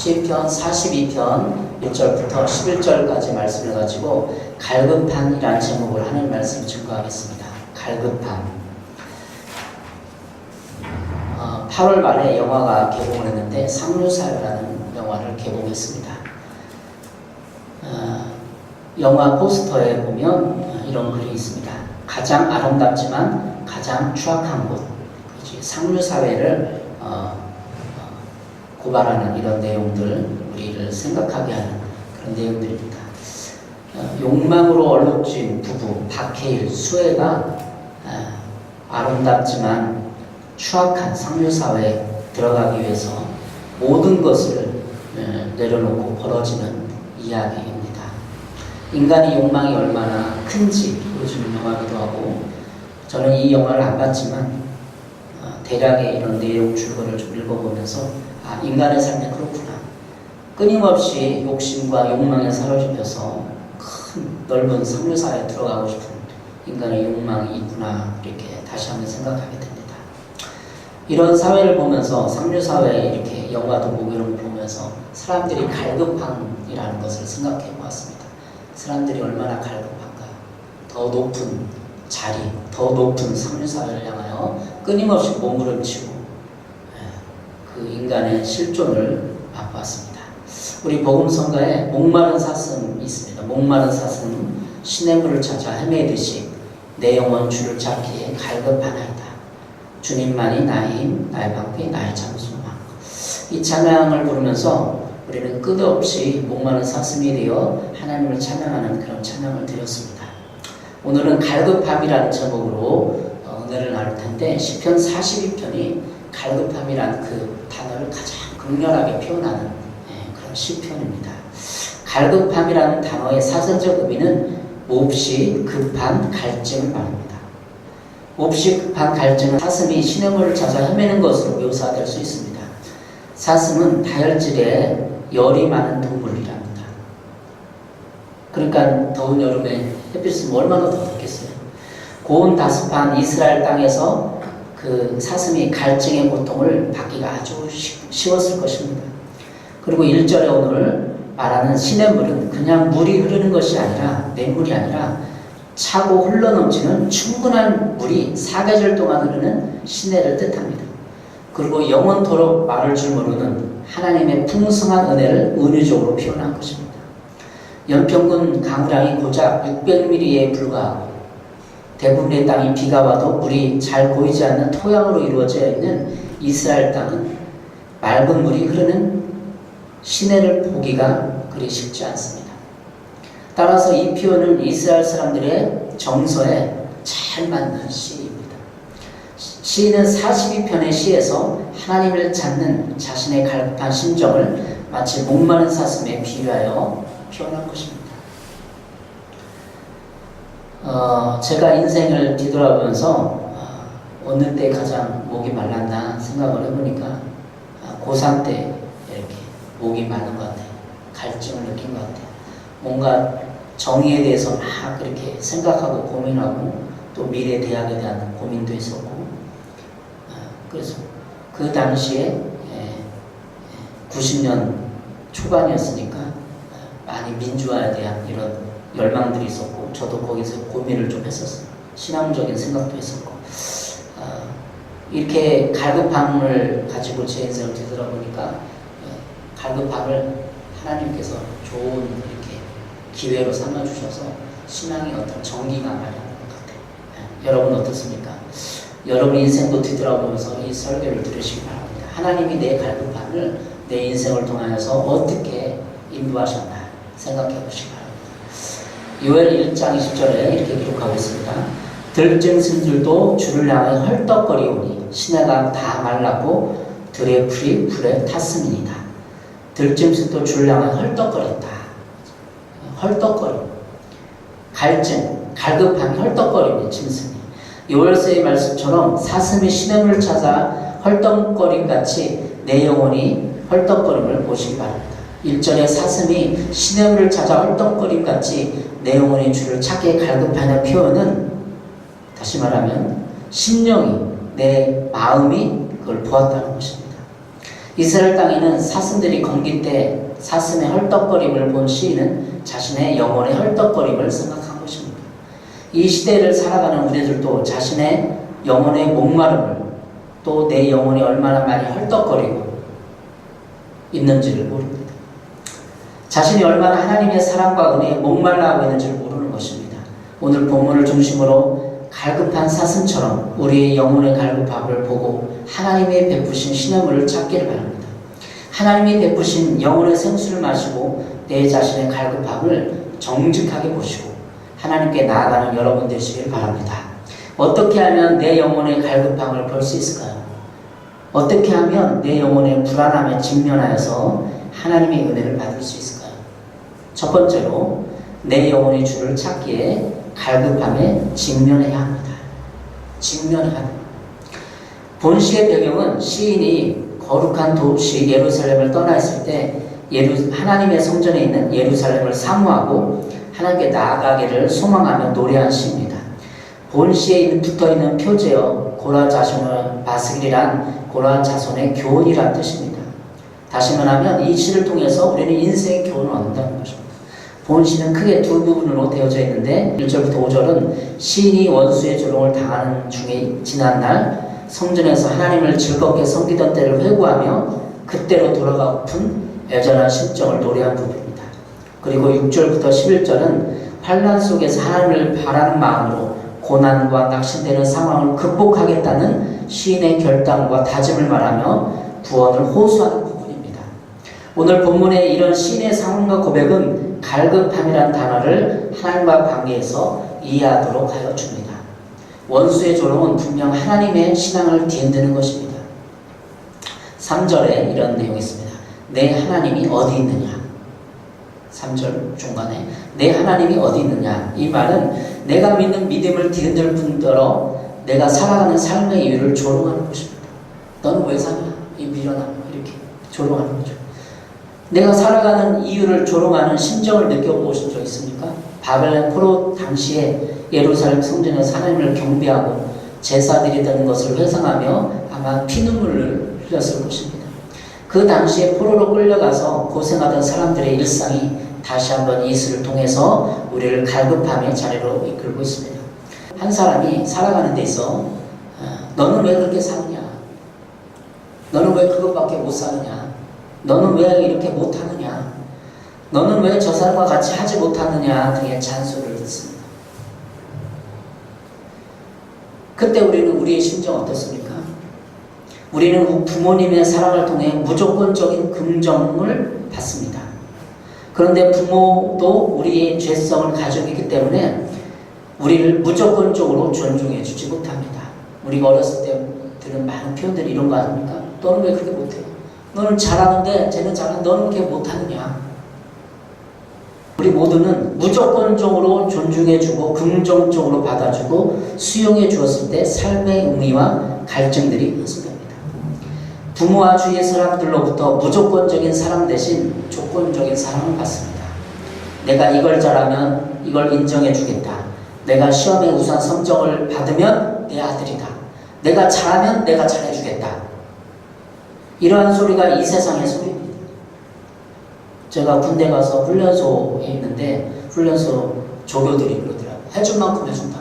시편 42편 1절부터 11절까지 말씀을 가지고 갈급함이라는 제목을 하는 말씀을 증거하겠습니다. 갈급함. 8월 말에 영화가 개봉을 했는데 상류사회라는 영화를 개봉했습니다. 영화 포스터에 보면 이런 글이 있습니다. 가장 아름답지만 가장 추악한 곳. 상류사회를 고발하는 이런 내용들, 우리를 생각하게 하는 그런 내용들입니다. 욕망으로 얼룩진 부부 박해일, 수혜가 아름답지만 추악한 상류사회에 들어가기 위해서 모든 것을 내려놓고 벌어지는 이야기입니다. 인간의 욕망이 얼마나 큰지 보여주는 영화기도 하고, 저는 이 영화를 안 봤지만 대략의 이런 내용 줄거리를 좀 읽어보면서 인간의 삶이 그렇구나. 끊임없이 욕심과 욕망에 사로잡혀서 큰 넓은 상류사회에 들어가고 싶은 인간의 욕망이 있구나, 이렇게 다시 한번 생각하게 됩니다. 이런 사회를 보면서, 상류사회에 이렇게 영화도 보고 이런 걸 보면서 사람들이 갈급함이라는 것을 생각해 보았습니다. 사람들이 얼마나 갈급한가. 더 높은 자리, 더 높은 상류사회를 향하여 끊임없이 몸부림치고 그 인간의 실존을 맛보았습니다. 우리 복음성가에 목마른 사슴이 있습니다. 목마른 사슴은 시냇물을 찾아 헤매듯이 내 영혼 주를 찾기에 갈급하나이다. 주님만이 나의 힘, 나의 방패, 나의 장소망. 이 찬양을 부르면서 우리는 끝없이 목마른 사슴이 되어 하나님을 찬양하는 그런 찬양을 드렸습니다. 오늘은 갈급함이라는 제목으로 은혜를 나눌 텐데, 시편 42편이 갈급함이라는 그 단어를 가장 극렬하게 표현하는 그런 시편입니다. 갈급함이라는 단어의 사전적 의미는 몹시 급한 갈증을 말합니다. 몹시 급한 갈증은 사슴이 시냇물을 찾아 헤매는 것으로 묘사될 수 있습니다. 사슴은 다혈질에 열이 많은 동물이랍니다. 그러니까 더운 여름에 햇빛 쓰면 얼마나 더 덥겠어요. 고온 다습한 이스라엘 땅에서 그 사슴이 갈증의 고통을 받기가 아주 쉬웠을 것입니다. 그리고 1절에 오늘 말하는 시냇물은 그냥 물이 흐르는 것이 아니라, 맹물이 아니라 차고 흘러넘치는 충분한 물이 사계절 동안 흐르는 시내를 뜻합니다. 그리고 영원토록 마를 줄 모르는 하나님의 풍성한 은혜를 은유적으로 표현한 것입니다. 연평균 강우량이 고작 600mm에 불과하고, 대부분의 땅이 비가 와도 물이 잘 고이지 않는 토양으로 이루어져 있는 이스라엘 땅은 맑은 물이 흐르는 시내를 보기가 그리 쉽지 않습니다. 따라서 이 표현은 이스라엘 사람들의 정서에 잘 맞는 시입니다. 시인은 42편의 시에서 하나님을 찾는 자신의 갈급한 심정을 마치 목마른 사슴에 비유하여 표현한 것입니다. 제가 인생을 뒤돌아보면서 어느 때 가장 목이 말랐나 생각을 해보니까 고3 때 이렇게 목이 마른 것 같아요. 갈증을 느낀 것 같아요. 뭔가 정의에 대해서 막 그렇게 생각하고 고민하고, 또 미래 대학에 대한 고민도 있었고, 그래서 그 당시에 90년 초반이었으니까 많이 민주화에 대한 이런 열망들이 있었고, 저도 거기서 고민을 좀 했었어요. 신앙적인 생각도 했었고, 이렇게 갈급함을 가지고 제 인생을 뒤돌아보니까 갈급함을 하나님께서 좋은 이렇게 기회로 삼아주셔서 신앙의 어떤 정기가 마련한 것 같아요. 여러분 어떻습니까? 여러분 인생도 뒤돌아보면서 이 설교를 들으시기 바랍니다. 하나님이 내 갈급함을 내 인생을 통하여서 어떻게 인도하셨나 생각해 보시기 바랍니다. 요엘 1장 20절에 이렇게 기록하고 있습니다. 들짐승들도 주를 향해 헐떡거리오니 시내가 다 말랐고 들의 풀이 불에 탔음이니이다. 들짐승도 주를 향해 헐떡거렸다. 헐떡거림, 갈증, 갈급함이 헐떡거립니다. 짐승이. 요엘서의 말씀처럼 사슴이 시냇물을 찾아 헐떡거림같이 내 영혼이 헐떡거림을 보시기 바랍니다. 1절에 사슴이 시냇물을 찾아 헐떡거림같이 내 영혼이 주를 찾기에 갈급하는 표현은, 다시 말하면 심령이, 내 마음이 그걸 보았다는 것입니다. 이스라엘 땅에는 사슴들이 검기 때 사슴의 헐떡거림을 본 시인은 자신의 영혼의 헐떡거림을 생각한 것입니다. 이 시대를 살아가는 우리들도 자신의 영혼의 목마름을, 또 내 영혼이 얼마나 많이 헐떡거리고 있는지를 모릅니다. 자신이 얼마나 하나님의 사랑과 은혜에 목말라하고 있는지를 모르는 것입니다. 오늘 본문을 중심으로 갈급한 사슴처럼 우리의 영혼의 갈급함을 보고 하나님의 베푸신 시냇물을 찾기를 바랍니다. 하나님이 베푸신 영혼의 생수를 마시고 내 자신의 갈급함을 정직하게 보시고 하나님께 나아가는 여러분 되시길 바랍니다. 어떻게 하면 내 영혼의 갈급함을 볼 수 있을까요? 어떻게 하면 내 영혼의 불안함에 직면하여서 하나님의 은혜를 받을 수 있을까요? 첫 번째로 내 영혼의 주를 찾기에 갈급함에 직면해야 합니다. 직면해야 합니다. 본시의 배경은 시인이 거룩한 도시 예루살렘을 떠나 있을 때 하나님의 성전에 있는 예루살렘을 사모하고 하나님께 나아가기를 소망하며 노래한 시입니다. 본시에 붙어있는 표제어 고라자손의 바스길이란 고라자손의 교훈이란 뜻입니다. 다시 말하면 이 시를 통해서 우리는 인생의 교훈을 얻는다는 것입니다. 본시는 크게 두 부분으로 되어져 있는데 1절부터 5절은 시인이 원수의 조롱을 당하는 중에 지난날 성전에서 하나님을 즐겁게 섬기던 때를 회고하며 그때로 돌아가고픈 애절한 심정을 노래한 부분입니다. 그리고 6절부터 11절은 환난 속에서 하나님을 바라는 마음으로 고난과 낙심되는 상황을 극복하겠다는 시인의 결단과 다짐을 말하며 구원을 호소하는 부분입니다. 오늘 본문의 이런 시인의 상황과 고백은 갈급함이란 단어를 하나님과 관계에서 이해하도록 하여 줍니다. 원수의 조롱은 분명 하나님의 신앙을 뒤흔드는 것입니다. 3절에 이런 내용이 있습니다. 내 하나님이 어디 있느냐? 3절 중간에 내 하나님이 어디 있느냐? 이 말은 내가 믿는 믿음을 뒤흔들 뿐더러 내가 살아가는 삶의 이유를 조롱하는 것입니다. 너는 왜 사냐? 이 미련함 이렇게 조롱하는 거죠. 내가 살아가는 이유를 조롱하는 심정을 느껴보신 적 있습니까? 바벨론 포로 당시에 예루살렘 성전에서 하나님을 경배하고 제사 드리던 것을 회상하며 아마 피눈물을 흘렸을 것입니다. 그 당시에 포로로 끌려가서 고생하던 사람들의 일상이 다시 한번 이 시를 통해서 우리를 갈급함의 자리로 이끌고 있습니다. 한 사람이 살아가는 데 있어 너는 왜 그렇게 사느냐? 너는 왜 그것밖에 못 사느냐? 너는 왜 이렇게 못하느냐? 너는 왜 저 사람과 같이 하지 못하느냐? 등의 잔소리를 듣습니다. 그때 우리는 우리의 심정 어떻습니까? 우리는 부모님의 사랑을 통해 무조건적인 긍정을 받습니다. 그런데 부모도 우리의 죄성을 가지고 있기 때문에 우리를 무조건적으로 존중해 주지 못합니다. 우리가 어렸을 때 들은 많은 표현들이 이런 거 아닙니까? 너는 왜 그렇게 못해요? 너는 잘하는데 쟤는 잘하는데 너는 그렇게 못하느냐? 우리 모두는 무조건적으로 존중해주고 긍정적으로 받아주고 수용해 주었을 때 삶의 의미와 갈증들이 해소됩니다. 부모와 주위의 사람들로부터 무조건적인 사랑 대신 조건적인 사랑을 받습니다. 내가 이걸 잘하면 이걸 인정해 주겠다. 내가 시험에 우수한 성적을 받으면 내 아들이다. 내가 잘하면 내가 잘해주겠다. 이러한 소리가 이 세상의 소리입니다. 제가 군대 가서 훈련소에 있는데 훈련소 조교들이 그러더라고요. 해줄 만큼 해준다.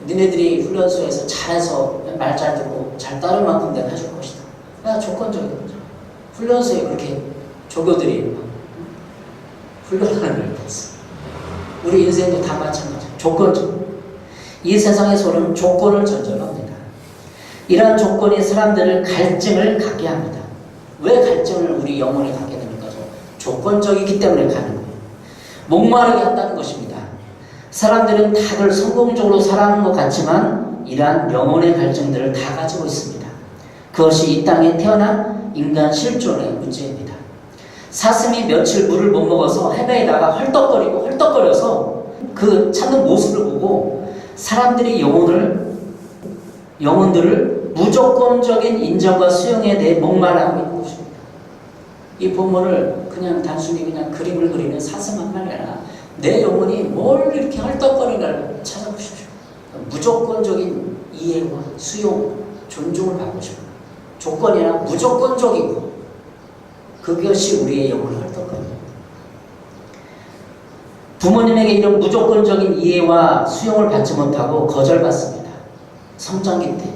니네들이 훈련소에서 잘해서 말 잘 듣고 잘 따를 만큼 내가 해줄 것이다. 그냥 조건적인 거죠. 훈련소에 그렇게 조교들이 훈련하는 걸 봤어요. 우리 인생도 다 마찬가지예요. 조건적. 이 세상의 소리는 조건을 전제합니다. 이러한 조건이 사람들을 갈증을 갖게 합니다. 왜 갈증을 우리 영혼에 갖게 됩니까? 조건적이기 때문에 가는 거예요. 목마르게 한다는 것입니다. 사람들은 다들 성공적으로 살아가는 것 같지만 이러한 영혼의 갈증들을 다 가지고 있습니다. 그것이 이 땅에 태어난 인간 실존의 문제입니다. 사슴이 며칠 물을 못 먹어서 헤매다가 헐떡거려서 그 찾는 모습을 보고 사람들이 영혼들을 무조건적인 인정과 수용에 대해 목말라하고 있는 것입니다. 이 본문을 그냥 단순히 그냥 그림을 그리는 사슴만 아니라 내 영혼이 뭘 이렇게 헐떡거리나를 찾아보십시오. 무조건적인 이해와 수용, 존중을 받고 싶어요. 조건이 아니라 무조건적이고 그것이 우리의 영혼을 헐떡거립니다. 부모님에게 이런 무조건적인 이해와 수용을 받지 못하고 거절받습니다. 성장기 때.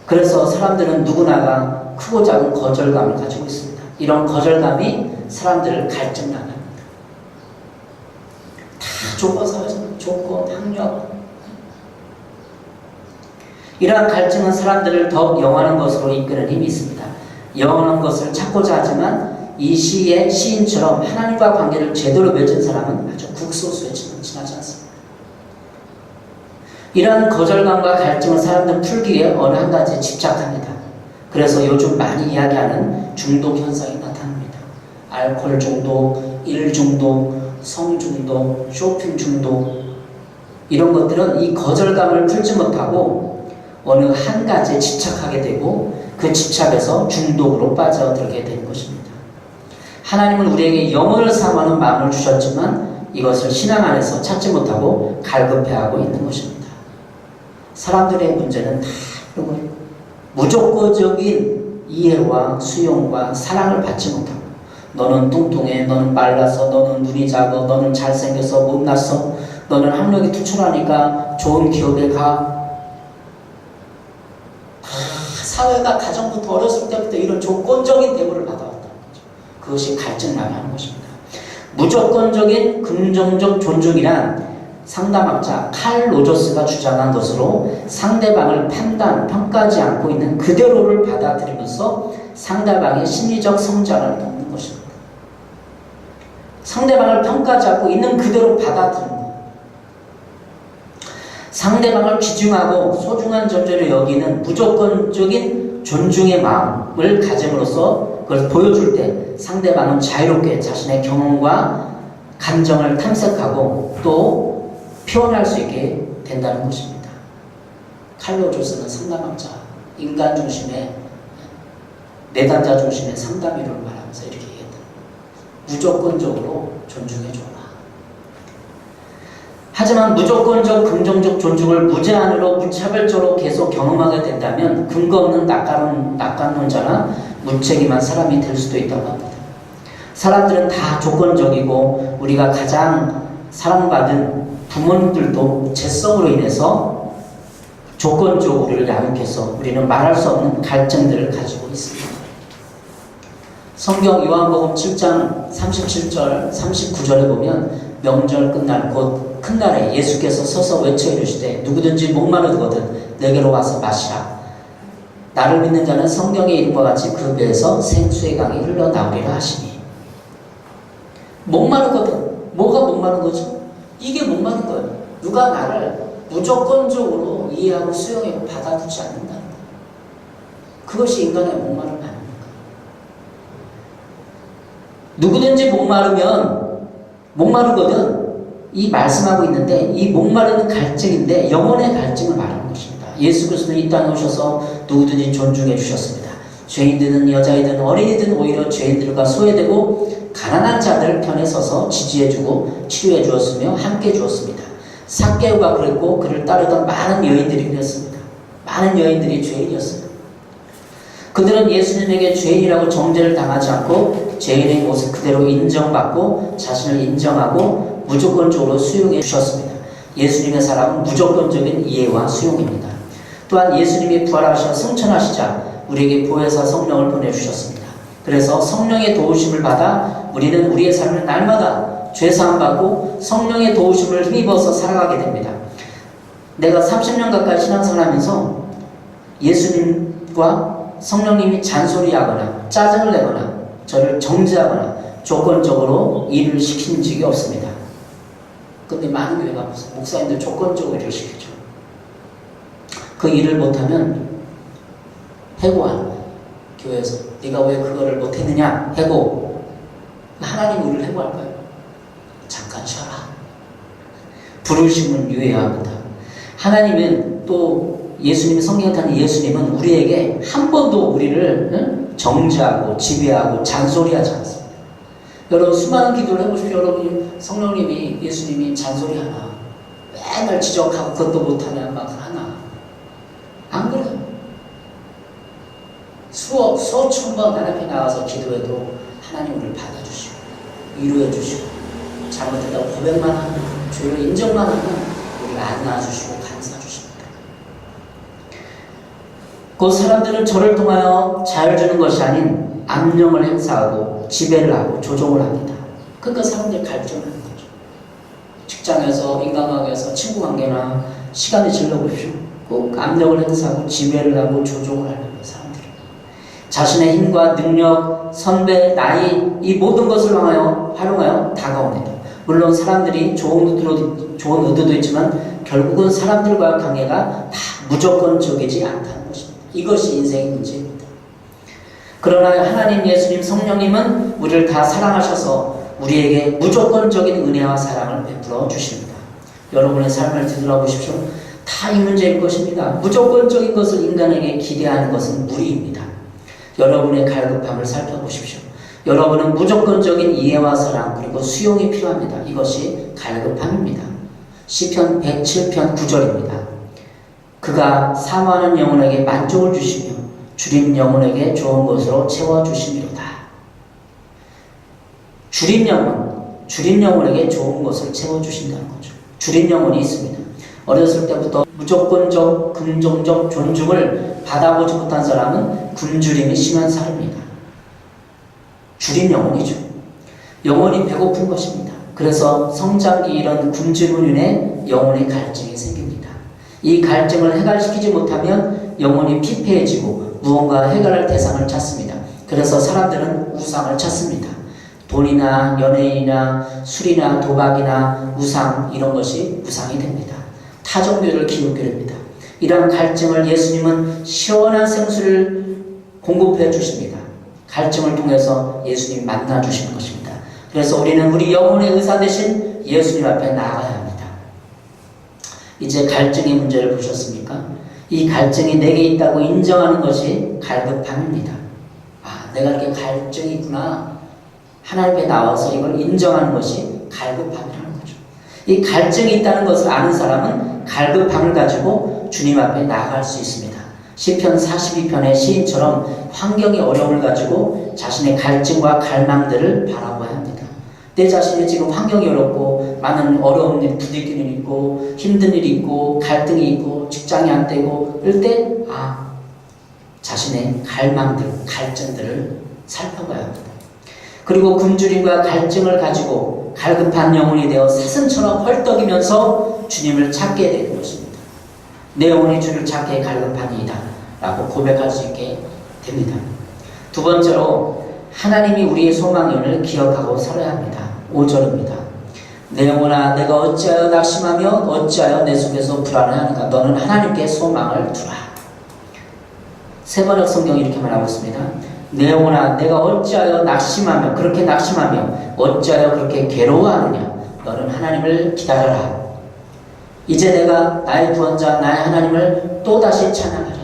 그래서 사람들은 누구나가 크고 작은 거절감을 가지고 있습니다. 이런 거절감이 사람들을 갈증나게 합니다. 다 조건 사회잖아요. 조건, 학력. 이러한 갈증은 사람들을 더욱 영원한 것으로 이끄는 힘이 있습니다. 영원한 것을 찾고자 하지만 이 시의 시인처럼 하나님과 관계를 제대로 맺은 사람은 아주 극소수에 지나지 않습니다. 이러한 거절감과 갈증을 사람들은 풀기 위해 어느 한 가지에 집착합니다. 그래서 요즘 많이 이야기하는 중독 현상이 나타납니다. 알코올 중독, 일 중독, 성 중독, 쇼핑 중독 이런 것들은 이 거절감을 풀지 못하고 어느 한 가지에 집착하게 되고 그 집착에서 중독으로 빠져들게 되는 것입니다. 하나님은 우리에게 영혼을 사모하는 마음을 주셨지만 이것을 신앙 안에서 찾지 못하고 갈급해하고 있는 것입니다. 사람들의 문제는 다 이런 거예요. 무조건적인 이해와 수용과 사랑을 받지 못하고 너는 뚱뚱해, 너는 말라서, 너는 눈이 작아, 너는 잘생겨서 못났어, 너는 학력이 투철하니까 좋은 기업에 가. 사회가 가정부터 어렸을 때부터 이런 조건적인 대우를 받아왔다는 거죠. 그것이 갈증나게 하는 것입니다. 무조건적인 긍정적 존중이란 상담학자 칼 로저스가 주장한 것으로 상대방을 평가하지 않고 있는 그대로를 받아들이면서 상대방의 심리적 성장을 돕는 것입니다. 상대방을 평가하지 않고 있는 그대로 받아들이는 것. 상대방을 귀중하고 소중한 존재로 여기는 무조건적인 존중의 마음을 가짐으로써 그걸 보여줄 때 상대방은 자유롭게 자신의 경험과 감정을 탐색하고 또 표현할 수 있게 된다는 것입니다. 칼 로저스는 상담학자, 인간 중심의 내담자 중심의 상담 이론을 말하면서 이렇게 얘기했다. 무조건적으로 존중해줘라. 하지만 무조건적 긍정적 존중을 무제한으로 무차별적으로 계속 경험하게 된다면 근거 없는 낙관론자나 무책임한 사람이 될 수도 있다고 합니다. 사람들은 다 조건적이고 우리가 가장 사랑받은 부모님들도 죄성으로 인해서 조건적으로 우리를 양육해서 우리는 말할 수 없는 갈증들을 가지고 있습니다. 성경 요한복음 7장 37절 39절에 보면 명절 끝날 곧 큰 날에 예수께서 서서 외쳐 이르시되 누구든지 목마르거든 내게로 와서 마시라. 나를 믿는 자는 성경의 이름과 같이 그 배에서 생수의 강이 흘러나오리라 하시니. 목마르거든. 뭐가 목마른 거죠? 이게 목마른 거예요. 누가 나를 무조건적으로 이해하고 수용하고 받아주지 않는다는 거예요. 그것이 인간의 목마름 아닙니까? 누구든지 목마르거든. 이 말씀하고 있는데 이 목마르는 갈증인데 영혼의 갈증을 말하는 것입니다. 예수 그리스도는 이 땅에 오셔서 누구든지 존중해 주셨습니다. 죄인들은 여자이든 어린이든 오히려 죄인들과 소외되고 가난한 자들 편에 서서 지지해주고 치료해 주었으며 함께 주었습니다. 삭개오가 그랬고 그를 따르던 많은 여인들이 그랬습니다. 많은 여인들이 죄인이었습니다. 그들은 예수님에게 죄인이라고 정죄를 당하지 않고 죄인의 모습 그대로 인정받고 자신을 인정하고 무조건적으로 수용해 주셨습니다. 예수님의 사랑은 무조건적인 이해와 수용입니다. 또한 예수님이 부활하셔 승천하시자 우리에게 보혜사 성령을 보내주셨습니다. 그래서 성령의 도우심을 받아 우리는 우리의 삶을 날마다 죄사함 받고 성령의 도우심을 힘입어서 살아가게 됩니다. 내가 30년 가까이 신앙생활하면서 예수님과 성령님이 잔소리하거나 짜증을 내거나 저를 정죄하거나 조건적으로 일을 시킨 적이 없습니다. 근데 많은 교회가 목사님들 조건적으로 일을 시키죠. 그 일을 못하면 해고하는 거예요. 교회에서 네가 왜 그거를 못했느냐 해고. 하나님 우리를 해고할까요? 잠깐 쉬어라. 부르심은 유예해야 합니다. 하나님은 또 예수님이 성경에 타는 예수님은 우리에게 한 번도 우리를 정죄하고 지배하고 잔소리하지 않습니다. 여러분 수많은 기도를 해보십시오. 여러분 성령님이 예수님이 잔소리하나 맨날 지적하고 그것도 못하냐 막 하나 안 그래요. 수천 번 하나님 앞에 나와서 기도해도 하나님 우리를 받아주시고 위로해 주시고 잘못했다고 고백만 하면 죄를 인정만 하면 우리를 안아주시고 감싸 주십니다. 그 사람들은 저를 통하여 자유를 주는 것이 아닌 압령을 행사하고 지배를 하고 조종을 합니다. 그러니까 사람들이 갈등을 하는 거죠. 직장에서, 인간관계에서, 친구관계나 시간을 질러보십시오. 꼭 압력을 행사하고 지배를 하고 조종을 하는 거예요. 사람들이 자신의 힘과 능력, 선배, 나이 이 모든 것을 활용하여 다가옵니다. 물론 사람들이 좋은 의도도 있지만 결국은 사람들과의 관계가 다 무조건적이지 않다는 것입니다. 이것이 인생의 문제입니다. 그러나 하나님, 예수님, 성령님은 우리를 다 사랑하셔서 우리에게 무조건적인 은혜와 사랑을 베풀어 주십니다. 여러분의 삶을 뒤돌아보십시오. 다 이 문제일 것입니다. 무조건적인 것을 인간에게 기대하는 것은 무리입니다. 여러분의 갈급함을 살펴보십시오. 여러분은 무조건적인 이해와 사랑 그리고 수용이 필요합니다. 이것이 갈급함입니다. 시편 107편 9절입니다. 그가 사모하는 영혼에게 만족을 주시며 주린 영혼에게 좋은 것으로 채워주시미로다. 주린 영혼에게 좋은 것을 채워주신다는 거죠. 주린 영혼이 있습니다. 어렸을 때부터 무조건적, 긍정적 존중을 받아보지 못한 사람은 굶주림이 심한 사람입니다. 주린 영혼이죠. 영혼이 배고픈 것입니다. 그래서 성장기 이런 굶주림으로 인해 영혼의 갈증이 생깁니다. 이 갈증을 해결시키지 못하면 영혼이 피폐해지고 무언가 해결할 대상을 찾습니다. 그래서 사람들은 우상을 찾습니다. 돈이나 연예인이나 술이나 도박이나 우상 이런 것이 우상이 됩니다. 타종교를 기독교를 합니다. 이러한 갈증을 예수님은 시원한 생수를 공급해 주십니다. 갈증을 통해서 예수님 만나 주시는 것입니다. 그래서 우리는 우리 영혼의 의사 대신 예수님 앞에 나아가야 합니다. 이제 갈증의 문제를 보셨습니까? 이 갈증이 내게 있다고 인정하는 것이 갈급함입니다. 아, 내가 이렇게 갈증이 있구나. 하나님 앞에 나와서 이걸 인정하는 것이 갈급함이라는 거죠. 이 갈증이 있다는 것을 아는 사람은 갈급함을 가지고 주님 앞에 나아갈 수 있습니다. 시편 42편의 시인처럼 환경의 어려움을 가지고 자신의 갈증과 갈망들을 바라봐야 합니다. 내 자신이 지금 환경이 어렵고 많은 어려운 일이 부딪히는 일이 있고 힘든 일이 있고 갈등이 있고 직장이 안 되고 이럴 때 자신의 갈망들, 갈증들을 살펴봐야 합니다. 그리고 굶주림과 갈증을 가지고 갈급한 영혼이 되어 사슴처럼 헐떡이면서 주님을 찾게 되는 것입니다. 내 영혼이 주를 찾기에 갈급하니이다 라고 고백할 수 있게 됩니다. 두 번째로 하나님이 우리의 소망을 기억하고 살아야 합니다. 5절입니다. 내 영혼아 내가 어찌하여 낙심하며 어찌하여 내 속에서 불안해하는가. 너는 하나님께 소망을 두라. 세번역 성경이 이렇게 말하고 있습니다. 내 영혼아 내가 어찌하여 낙심하며 그렇게 낙심하며 어찌하여 그렇게 괴로워하느냐. 너는 하나님을 기다려라. 이제 내가 나의 구원자 나의 하나님을 또다시 찬양하리라.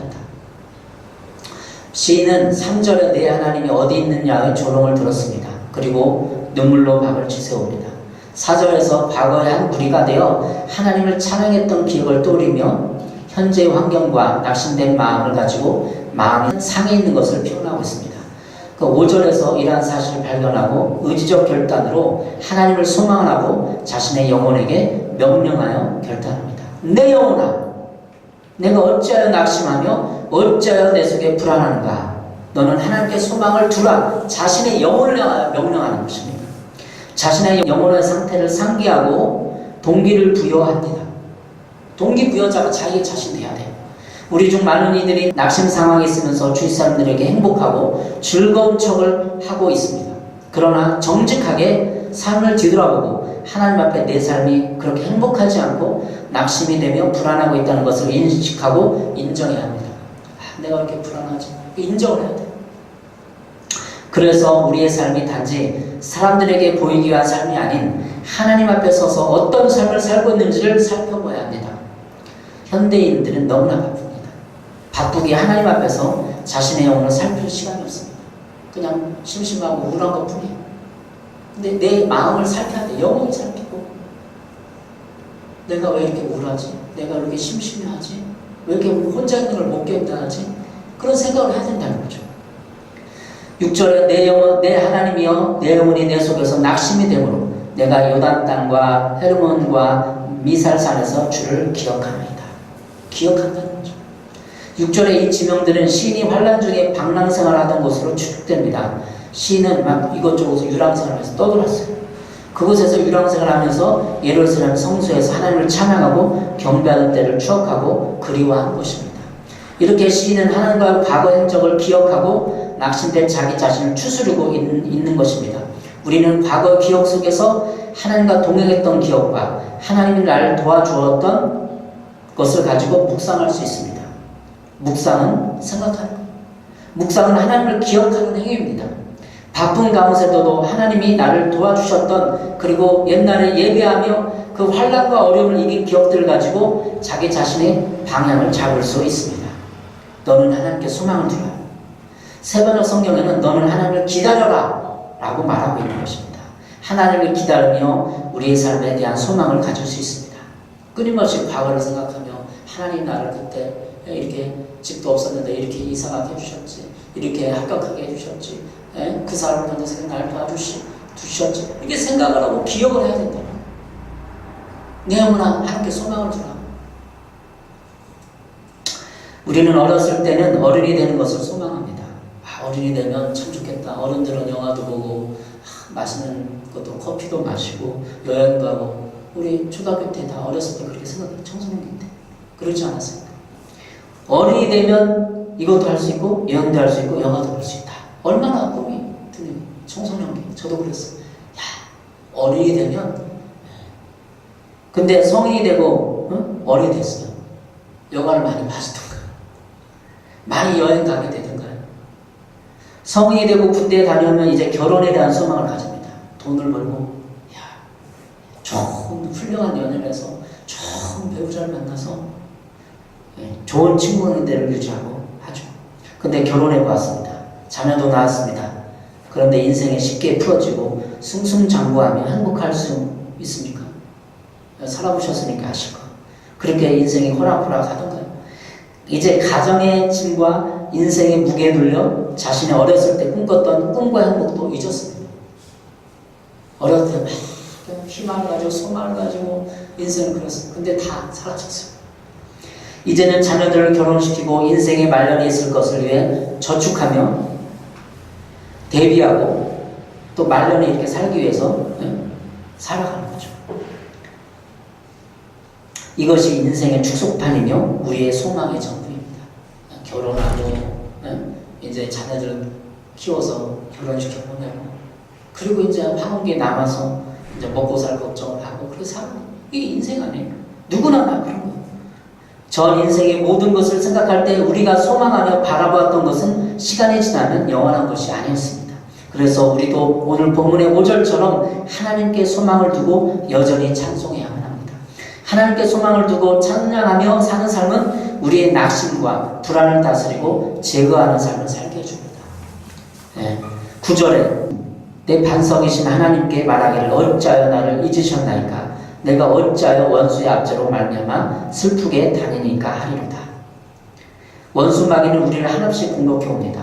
시인은 3절에 내 하나님이 어디 있느냐의 조롱을 들었습니다. 그리고 눈물로 박을 치세웁니다. 4절에서 과거의 한 무리가 되어 하나님을 찬양했던 기억을 떠올리며 현재의 환경과 낙심된 마음을 가지고 마음이 상해 있는 것을 표현하고 있습니다. 그 5절에서 이러한 사실을 발견하고 의지적 결단으로 하나님을 소망하고 자신의 영혼에게 명령하여 결단합니다. 내 영혼아 내가 어찌하여 낙심하며 어찌하여 내 속에 불안한가. 너는 하나님께 소망을 두라. 자신의 영혼을 명령하는 것입니다. 자신의 영혼의 상태를 상기하고 동기를 부여합니다. 동기부여자가 자기 자신 돼야 돼요. 우리 중 많은 이들이 낙심 상황에 있으면서 주위 사람들에게 행복하고 즐거운 척을 하고 있습니다. 그러나 정직하게 삶을 뒤돌아보고 하나님 앞에 내 삶이 그렇게 행복하지 않고 낙심이 되며 불안하고 있다는 것을 인식하고 인정해야 합니다. 내가 왜 이렇게 불안하지? 인정을 해야 돼요. 그래서 우리의 삶이 단지 사람들에게 보이기 위한 삶이 아닌 하나님 앞에 서서 어떤 삶을 살고 있는지를 살펴봐야 합니다. 현대인들은 너무나 바쁩니다. 바쁘게 하나님 앞에서 자신의 영혼을 살필 시간이 없습니다. 그냥 심심하고 우울한 것 뿐이에요. 근데 내 마음을 살펴야 돼. 영혼이 살피고 내가 왜 이렇게 우울하지? 내가 왜 이렇게 심심해하지? 왜 이렇게 혼자 있는 걸 못 견뎌하지? 그런 생각을 해야 된다는 거죠. 6절에 내 영혼 내 하나님이여 내 영혼이 내 속에서 낙심이 되므로 내가 요단 땅과 헤르몬과 미살산에서 주를 기억합니다. 기억한다는 거죠. 6절에 이 지명들은 시인이 환란 중에 방랑생활하던 곳으로 추측됩니다. 시인은 막 이것저것을 유랑생활하면서 떠돌았어요. 그곳에서 유랑생활하면서 예루살렘 성소에서 하나님을 찬양하고 경배하는 때를 추억하고 그리워하는 것입니다. 이렇게 시인은 하나님과의 과거 행적을 기억하고 낙심된 자기 자신을 추스르고 있는 것입니다. 우리는 과거 기억 속에서 하나님과 동행했던 기억과 하나님이 나를 도와주었던 것을 가지고 묵상할 수 있습니다. 묵상은 생각하는 것. 묵상은 하나님을 기억하는 행위입니다. 바쁜 가운데서도 하나님이 나를 도와주셨던 그리고 옛날에 예배하며 그 환난과 어려움을 이긴 기억들을 가지고 자기 자신의 방향을 잡을 수 있습니다. 너는 하나님께 소망을 두라. 세번역 성경에는 너는 하나님을 기다려라 라고 말하고 있는 것입니다. 하나님을 기다리며 우리의 삶에 대한 소망을 가질 수 있습니다. 끊임없이 과거를 생각하며 하나님 나를 그때 이렇게 집도 없었는데 이렇게 이상하게 해주셨지, 이렇게 합격하게 해주셨지, 그 사람을 만나서 날 도와주셨지, 이렇게 생각을 하고 기억을 해야 된다. 내 영혼아 하나님께 소망을 두라. 우리는 어렸을 때는 어른이 되는 것을 소망합니다. 어른이 되면 참 좋겠다. 어른들은 영화도 보고 맛있는 것도 커피도 마시고 여행도 하고. 우리 초등학교 때 다 어렸을 때 그렇게 생각해요. 청소년기 때 그러지 않았습니까? 어른이 되면 이것도 할 수 있고 여행도 할 수 있고 영화도 볼 수 있다. 얼마나 꿈이 드는 청소년기. 저도 그랬어요. 야, 어른이 되면. 근데 성인이 되고 어른이 됐어요. 영화를 많이 봐주던가 많이 여행 가게 되던가요. 성인이 되고 군대에 다녀오면 이제 결혼에 대한 소망을 가집니다. 돈을 벌고 좋은 훌륭한 연애를 해서 좋은 배우자를 만나서 좋은 친구 관계를 유지하고 하죠. 근데 결혼해 보았습니다. 자녀도 낳았습니다. 그런데 인생이 쉽게 풀어지고 승승장구하며 행복할 수 있습니까? 살아보셨으니까 아실 거. 그렇게 인생이 호락호락 하던가요? 이제 가정의 짐과 인생의 무게에 눌려 자신이 어렸을 때 꿈꿨던 꿈과 행복도 잊었습니다. 어렸을 때 막 희망을 가지고 소망을 가지고 인생을 그렸어요. 근데 다 사라졌어요. 이제는 자녀들을 결혼시키고 인생의 말년이 있을 것을 위해 저축하며 대비하고 또 말년에 이렇게 살기 위해서 살아가는 거죠. 이것이 인생의 축소판이며 우리의 소망의 전부입니다. 결혼하고 이제 자녀들 키워서 결혼시켜 보내고 그리고 이제 황혼기에 남아서 이제 먹고 살 걱정을 하고 그렇게 살아요. 이게 인생 아니에요. 누구나 다 그런 거예요. 전 인생의 모든 것을 생각할 때 우리가 소망하며 바라보았던 것은 시간이 지나면 영원한 것이 아니었습니다. 그래서 우리도 오늘 본문의 5절처럼 하나님께 소망을 두고 여전히 찬송해야만 합니다. 하나님께 소망을 두고 찬양하며 사는 삶은 우리의 낙심과 불안을 다스리고 제거하는 삶을 살게 해줍니다. 9절에 내 반석이신 하나님께 말하기를 어찌하여 나를 잊으셨나이까 내가 어찌하여 원수의 압제로 말미암아 슬프게 다니니까 하리로다. 원수 마귀는 우리를 한없이 공격해 옵니다.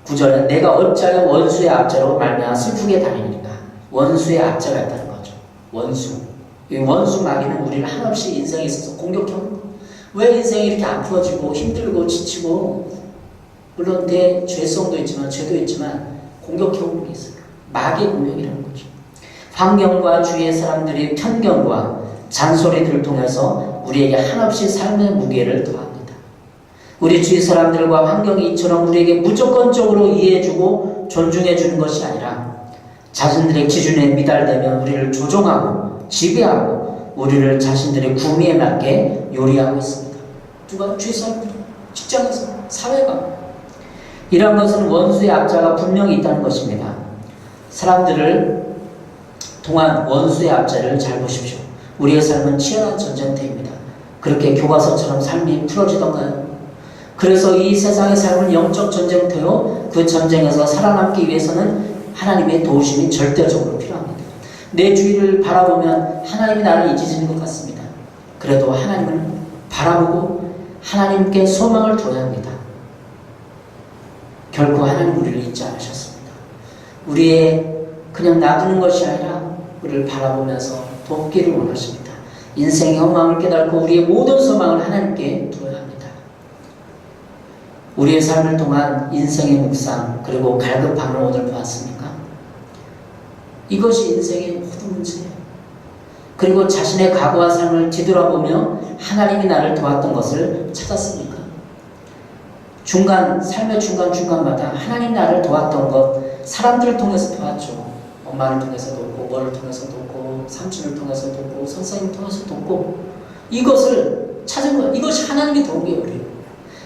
9절에 내가 어찌하여 원수의 압제로 말미암아 슬프게 다니니까 원수의 압제가 있다는 거죠. 이 원수 마귀는 우리를 한없이 인생에 있어서 공격해 옵니다. 왜 인생이 이렇게 안 풀어지고 힘들고 지치고 물론 내 죄성도 있지만 죄도 있지만 공격해 오는 게 있어요. 마귀의 공격이라는 거죠. 환경과 주위의 사람들의 편견과 잔소리들을 통해서 우리에게 한없이 삶의 무게를 더합니다. 우리 주위 사람들과 환경이 이처럼 우리에게 무조건적으로 이해해주고 존중해주는 것이 아니라 자신들의 기준에 미달되면 우리를 조종하고 지배하고 우리를 자신들의 구미에 맞게 요리하고 있습니다. 누가? 주위 사람들, 직장에서, 사회가. 이런 것은 원수의 압제가 분명히 있다는 것입니다. 사람들을 통한 원수의 압제를 잘 보십시오. 우리의 삶은 치열한 전쟁터입니다. 그렇게 교과서처럼 삶이 풀어지던가요? 그래서 이 세상의 삶은 영적 전쟁터요. 그 전쟁에서 살아남기 위해서는 하나님의 도우심이 절대적으로 필요합니다. 내 주위를 바라보면 하나님이 나를 잊으시는 것 같습니다. 그래도 하나님을 바라보고 하나님께 소망을 둬야 합니다. 결코 하나님 우리를 잊지 않으셨습니다. 우리의 그냥 놔두는 것이 아니라 우리를 바라보면서 돕기를 원하십니다. 인생의 허망을 깨닫고 우리의 모든 소망을 하나님께 두어야 합니다. 우리의 삶을 통한 인생의 묵상 그리고 갈급함을 오늘 보았습니까? 이것이 인생의 모든 문제예요. 그리고 자신의 과거와 삶을 뒤돌아보며 하나님이 나를 도왔던 것을 찾았습니까? 삶의 중간중간마다 하나님 나를 도왔던 것, 사람들을 통해서 도왔죠. 엄마를 통해서 돕고, 뭐를 통해서 돕고, 삼촌을 통해서 돕고, 선생님을 통해서 돕고, 이것을 찾은 거예요. 이것이 하나님이 도운 게 우리예요.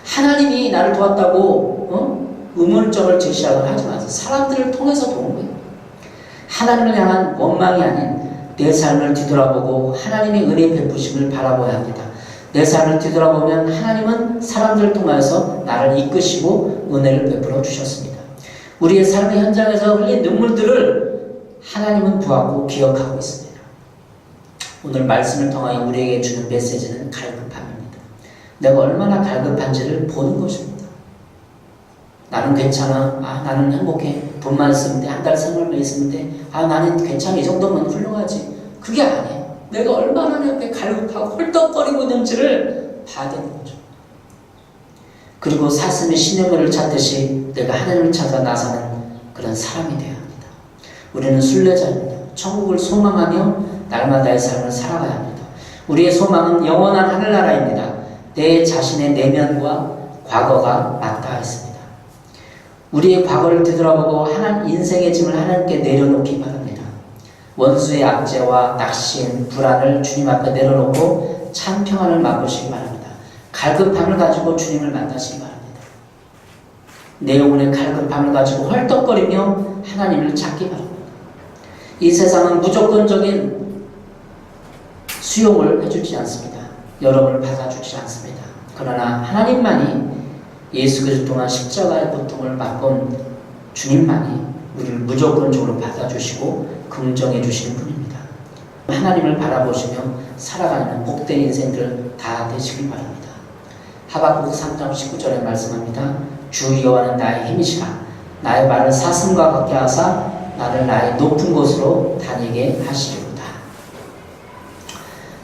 하나님이 나를 도왔다고 의문점을 제시하거나 하지 마세요. 사람들을 통해서 도운 거예요. 하나님을 향한 원망이 아닌 내 삶을 뒤돌아보고 하나님의 은혜 베푸심을 바라봐야 합니다. 내 삶을 뒤돌아보면 하나님은 사람들을 통해서 나를 이끄시고 은혜를 베풀어 주셨습니다. 우리의 삶의 현장에서 흘린 눈물들을 하나님은 보았고 기억하고 있습니다. 오늘 말씀을 통하여 우리에게 주는 메시지는 갈급함입니다. 내가 얼마나 갈급한지를 보는 것입니다. 나는 괜찮아. 나는 행복해. 돈만 있으면 돼. 한 달 생활만 있으면 돼. 나는 괜찮아. 이 정도면 훌륭하지. 그게 아니에요. 내가 얼마나 내 앞에 갈급하고 헐떡거리고 있는지를 봐야 되는 거죠. 그리고 사슴이 시냇물을 찾듯이 내가 하나님을 찾아 나서는 그런 사람이 되어야 합니다. 우리는 순례자입니다. 천국을 소망하며 날마다의 삶을 살아가야 합니다. 우리의 소망은 영원한 하늘나라입니다. 내 자신의 내면과 과거가 맞닿아 있습니다. 우리의 과거를 뒤돌아보고 인생의 짐을 하나님께 내려놓기 바랍니다. 원수의 압제와 낙심, 불안을 주님 앞에 내려놓고 참 평안을 맛보시기 바랍니다. 갈급함을 가지고 주님을 만나시기 바랍니다. 내 영혼의 갈급함을 가지고 헐떡거리며 하나님을 찾기 바랍니다. 이 세상은 무조건적인 수용을 해주지 않습니다. 여러분을 받아주지 않습니다. 그러나 하나님만이 예수 그리스도 동안 십자가의 고통을 맛본 주님만이 우리를 무조건적으로 받아주시고 긍정해 주시는 분입니다. 하나님을 바라보시며 살아가는 복된 인생들 다 되시길 바랍니다. 하박국 3장 19절에 말씀합니다. 주 여호와는 나의 힘이시라. 나의 말을 사슴과 같게 하사 나를 나의 높은 곳으로 다니게 하시리로다.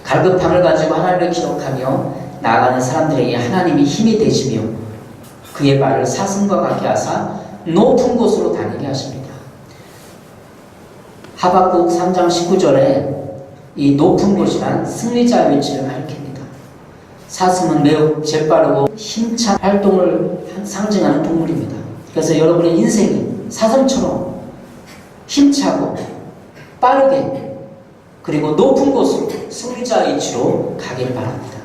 갈급함을 가지고 하나님을 기억하며 나아가는 사람들에게 하나님이 힘이 되시며 그의 발을 사슴과 같게 하사 높은 곳으로 다니게 하십니다. 하박국 3장 19절에 이 높은 곳이란 승리자의 위치를 가리킵니다. 사슴은 매우 재빠르고 힘찬 활동을 상징하는 동물입니다. 그래서 여러분의 인생이 사슴처럼 힘차고 빠르게 그리고 높은 곳으로 승리자의 위치로 가길 바랍니다.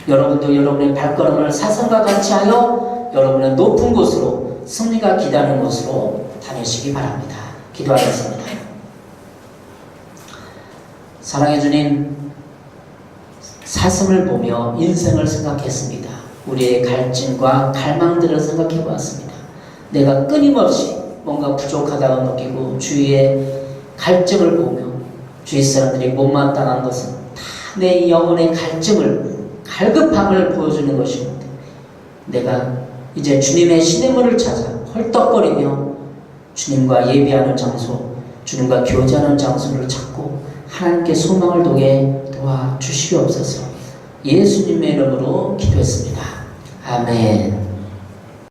여러분도 여러분의 발걸음을 사슴과 같이 하여 여러분의 높은 곳으로 승리가 기다리는 곳으로 다니시기 바랍니다. 기도하겠습니다. 사랑해 주님, 사슴을 보며 인생을 생각했습니다. 우리의 갈증과 갈망들을 생각해 보았습니다. 내가 끊임없이 뭔가 부족하다고 느끼고 주위의 갈증을 보며 주위 사람들이 못마땅한 것은 다 내 영혼의 갈급함을 보여주는 것입니다. 내가 이제 주님의 시냇물을 찾아 헐떡거리며 주님과 예배하는 장소, 주님과 교제하는 장소를 찾고 하나님께 소망을 두게 도와주시옵소서. 예수님의 이름으로 기도했습니다. 아멘.